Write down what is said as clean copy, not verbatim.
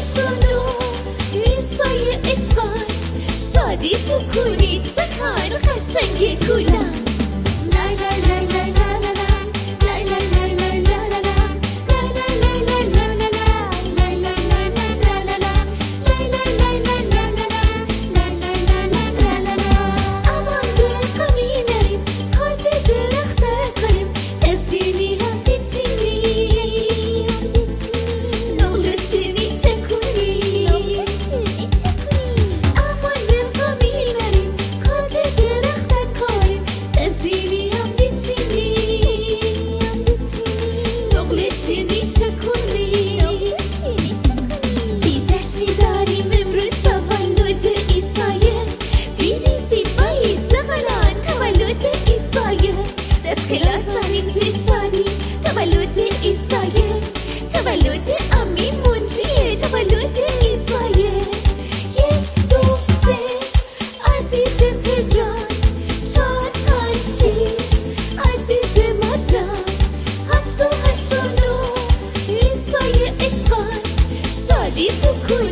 هشتانو عیسای عشقان شادی بکنید سکان قشنگ کلان لای لای لای لای لای لای لای لای لای لای تولد عیسایه تولد امی منجیه تولد عیسایه 1 2 3 عزیز پرجان 4 5 6 عزیز مرجان 7 و 8 و 9 عیسای عشقان شادی بکن